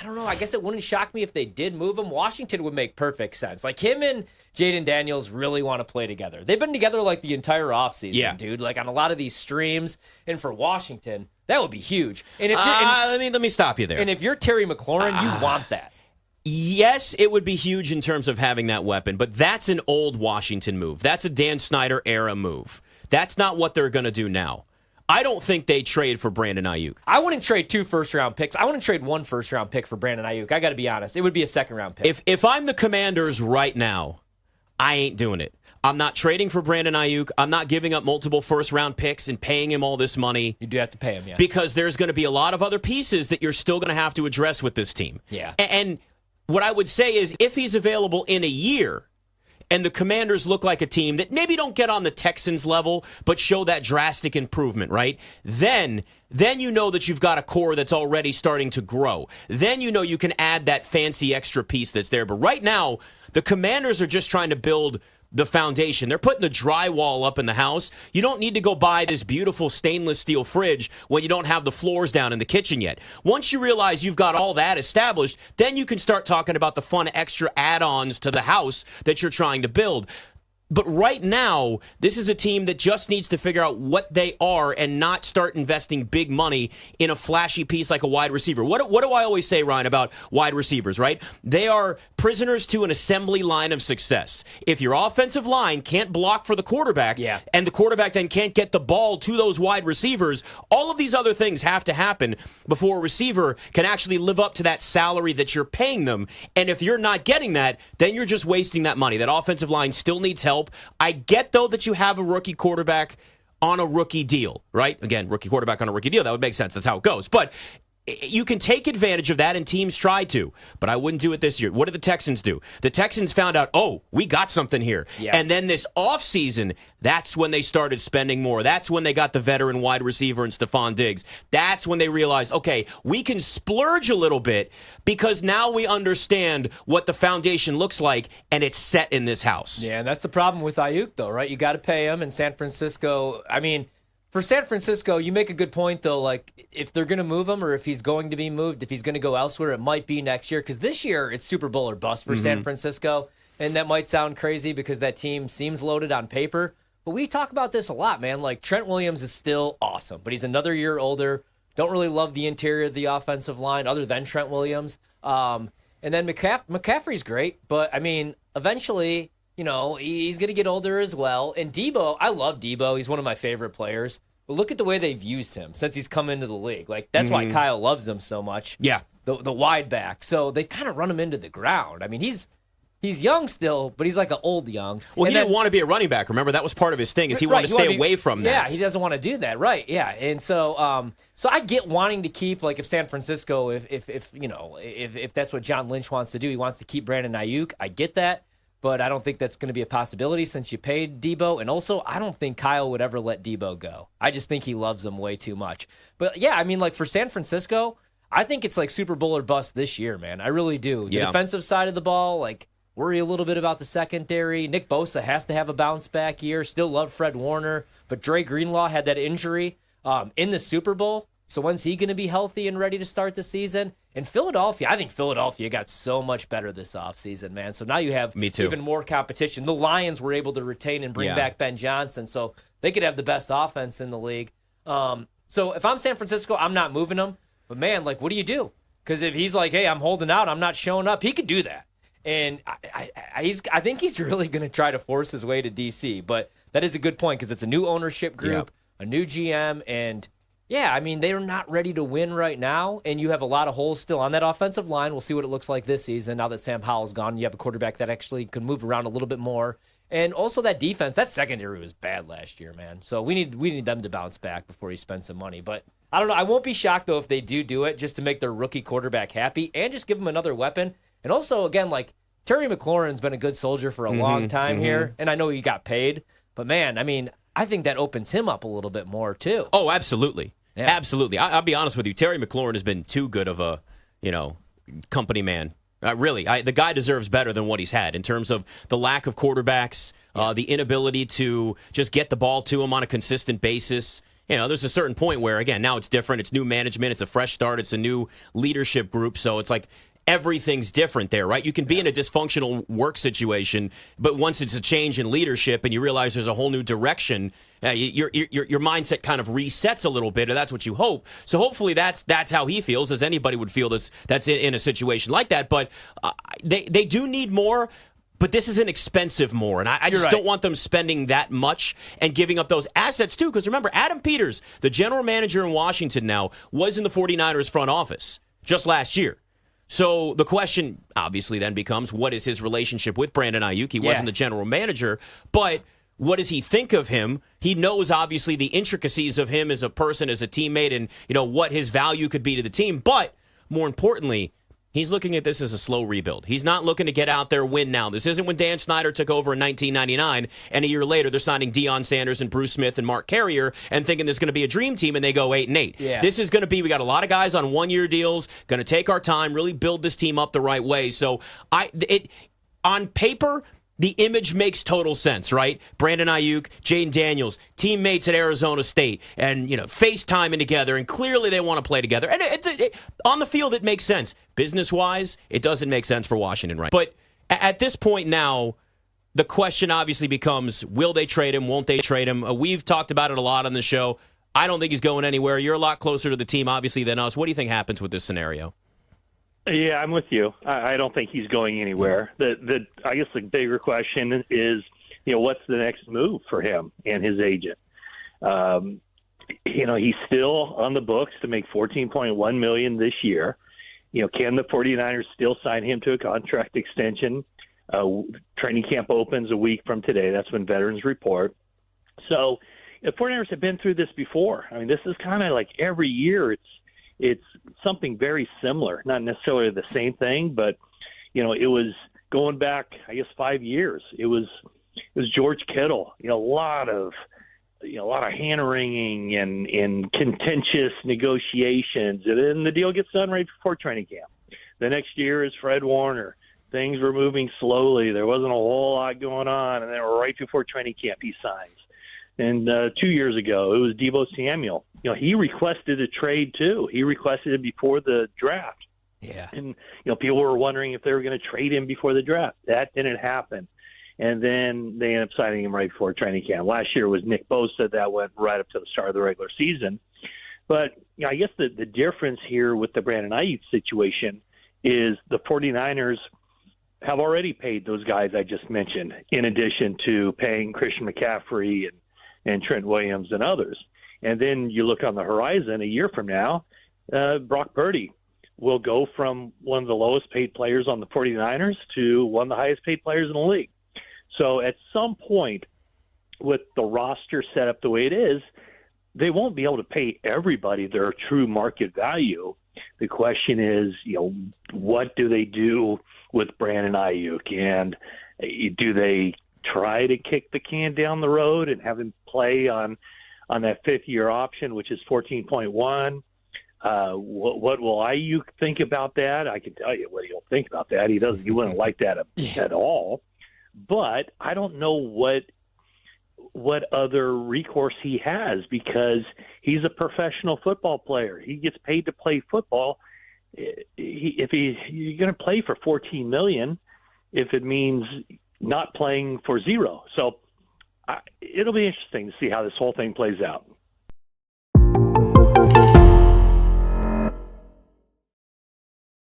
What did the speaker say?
don't know. I guess it wouldn't shock me if they did move him. Washington would make perfect sense. Like, him and Jayden Daniels really want to play together. They've been together, like, the entire offseason, dude. Like, on a lot of these streams. And for Washington, that would be huge. And if let me stop you there. And if you're Terry McLaurin, you want that. Yes, it would be huge in terms of having that weapon, but that's an old Washington move. That's a Dan Snyder era move. That's not what they're going to do now. I don't think they trade for Brandon Aiyuk. I wouldn't trade 2 first-round picks. I wouldn't trade 1 first-round pick for Brandon Aiyuk. I got to be honest. It would be a second-round pick. If I'm the Commanders right now, I ain't doing it. I'm not trading for Brandon Aiyuk. I'm not giving up multiple first-round picks and paying him all this money. You do have to pay him, yeah. Because there's going to be a lot of other pieces that you're still going to have to address with this team. Yeah. And what I would say is if he's available in a year, and the Commanders look like a team that maybe don't get on the Texans level, but show that drastic improvement, right? Then you know that you've got a core that's already starting to grow. Then you know you can add that fancy extra piece that's there. But right now, the Commanders are just trying to build the foundation. They're putting the drywall up in the house. You don't need to go buy this beautiful stainless steel fridge when you don't have the floors down in the kitchen yet. Once you realize you've got all that established, then you can start talking about the fun extra add-ons to the house that you're trying to build. But right now, this is a team that just needs to figure out what they are and not start investing big money in a flashy piece like a wide receiver. What do I always say, Ryan, about wide receivers, right? They are prisoners to an assembly line of success. If your offensive line can't block for the quarterback, and the quarterback then can't get the ball to those wide receivers, all of these other things have to happen before a receiver can actually live up to that salary that you're paying them. And if you're not getting that, then you're just wasting that money. That offensive line still needs help. I get, though, that you have a rookie quarterback on a rookie deal, right? Again, rookie quarterback on a rookie deal. That would make sense. That's how it goes. But you can take advantage of that, and teams try to. But I wouldn't do it this year. What did the Texans do? The Texans found out, we got something here. Yeah. And then this offseason, that's when they started spending more. That's when they got the veteran wide receiver in Stephon Diggs. That's when they realized, okay, we can splurge a little bit because now we understand what the foundation looks like, and it's set in this house. Yeah, and that's the problem with Aiyuk, though, right? You got to pay him in San Francisco. I mean, for San Francisco, you make a good point, though. Like, if they're going to move him or if he's going to be moved, if he's going to go elsewhere, it might be next year. Because this year, it's Super Bowl or bust for San Francisco. And that might sound crazy because that team seems loaded on paper. But we talk about this a lot, man. Like, Trent Williams is still awesome, but he's another year older. Don't really love the interior of the offensive line other than Trent Williams. And then McCaffrey's great. But, I mean, eventually, you know, he's going to get older as well. And Debo, I love Debo. He's one of my favorite players. But look at the way they've used him since he's come into the league. Like, that's why Kyle loves him so much. Yeah. The wide back. So they've kind of run him into the ground. I mean, he's young still, but he's like an old young. Well, he didn't want to be a running back. Remember, that was part of his thing, is he wanted to stay away from that. Yeah, he doesn't want to do that. Right, yeah. And so so I get wanting to keep, like, if San Francisco, if you know, if that's what John Lynch wants to do, he wants to keep Brandon Aiyuk. I get that. But I don't think that's going to be a possibility since you paid Debo. And also, I don't think Kyle would ever let Debo go. I just think he loves him way too much. But, yeah, I mean, like, for San Francisco, I think it's like Super Bowl or bust this year, man. I really do. The defensive side of the ball, like, worry a little bit about the secondary. Nick Bosa has to have a bounce-back year. Still love Fred Warner. But Dre Greenlaw had that injury in the Super Bowl. So when's he going to be healthy and ready to start the season? And Philadelphia, I think Philadelphia got so much better this offseason, man. So now you have even more competition. The Lions were able to retain and bring back Ben Johnson, so they could have the best offense in the league. So if I'm San Francisco, I'm not moving him. But, man, like, what do you do? Because if he's like, hey, I'm holding out, I'm not showing up, he could do that. And I think he's really going to try to force his way to D.C. But that is a good point because it's a new ownership group, a new GM, and – yeah, I mean, they're not ready to win right now, and you have a lot of holes still on that offensive line. We'll see what it looks like this season. Now that Sam Howell's gone, you have a quarterback that actually can move around a little bit more. And also that defense, that secondary was bad last year, man. So we need them to bounce back before he spends some money. But I don't know. I won't be shocked, though, if they do it just to make their rookie quarterback happy and just give him another weapon. And also, again, like, Terry McLaurin's been a good soldier for a long time here, and I know he got paid. But, man, I mean, I think that opens him up a little bit more, too. Oh, absolutely. Yeah. Absolutely. I'll be honest with you. Terry McLaurin has been too good of a, company man. Really, the guy deserves better than what he's had in terms of the lack of quarterbacks, the inability to just get the ball to him on a consistent basis. there's a certain point where, again, now it's different. It's new management. It's a fresh start. It's a new leadership group. So it's like everything's different there, right? You can be in a dysfunctional work situation, but once it's a change in leadership and you realize there's a whole new direction, your mindset kind of resets a little bit, or that's what you hope. So hopefully that's how he feels, as anybody would feel that's in a situation like that. But they do need more. But this is an expensive more, and I just don't want them spending that much and giving up those assets, too. Because remember, Adam Peters, the general manager in Washington now, was in the 49ers front office just last year. So the question, obviously, then becomes, what is his relationship with Brandon Aiyuk? He wasn't the general manager, but what does he think of him? He knows, obviously, the intricacies of him as a person, as a teammate, and what his value could be to the team. But more importantly, he's looking at this as a slow rebuild. He's not looking to get out there, win now. This isn't when Dan Snyder took over in 1999, and a year later they're signing Deion Sanders and Bruce Smith and Mark Carrier and thinking there's going to be a dream team, and they go 8-8. Yeah. This is going to be, we got a lot of guys on one-year deals, going to take our time, really build this team up the right way. So on paper, the image makes total sense, right? Brandon Aiyuk, Jayden Daniels, teammates at Arizona State, and FaceTiming together, and clearly they want to play together. And on the field, it makes sense. Business-wise, it doesn't make sense for Washington, right? But at this point now, the question obviously becomes, will they trade him? Won't they trade him? We've talked about it a lot on the show. I don't think he's going anywhere. You're a lot closer to the team, obviously, than us. What do you think happens with this scenario? Yeah, I'm with you. I don't think he's going anywhere. I guess the bigger question is, what's the next move for him and his agent? He's still on the books to make $14.1 million this year. Can the 49ers still sign him to a contract extension? Training camp opens a week from today. That's when veterans report. So the 49ers have been through this before. I mean, this is kind of like every year it's something very similar, not necessarily the same thing, but it was going back, I guess, 5 years. It was George Kittle. A lot of hand wringing and contentious negotiations, and then the deal gets done right before training camp. The next year is Fred Warner. Things were moving slowly. There wasn't a whole lot going on, and then right before training camp, he signs. And 2 years ago, it was Deebo Samuel. He requested a trade too. He requested it before the draft. Yeah. And people were wondering if they were going to trade him before the draft. That didn't happen. And then they ended up signing him right before training camp. Last year was Nick Bosa. That went right up to the start of the regular season. But I guess the difference here with the Brandon Aiyuk situation is the 49ers have already paid those guys I just mentioned, in addition to paying Christian McCaffrey and Trent Williams and others. And then you look on the horizon a year from now, Brock Purdy will go from one of the lowest paid players on the 49ers to one of the highest paid players in the league. So at some point, with the roster set up the way it is, they won't be able to pay everybody their true market value. The question is, what do they do with Brandon Aiyuk? And do they try to kick the can down the road and have him play on that fifth-year option, which is 14.1? What will Aiyuk think about that? I can tell you what he'll think about that. He wouldn't like that at all. But I don't know what other recourse he has, because he's a professional football player. He gets paid to play football. You're going to play for $14 million if it means not playing for zero. So it'll be interesting to see how this whole thing plays out.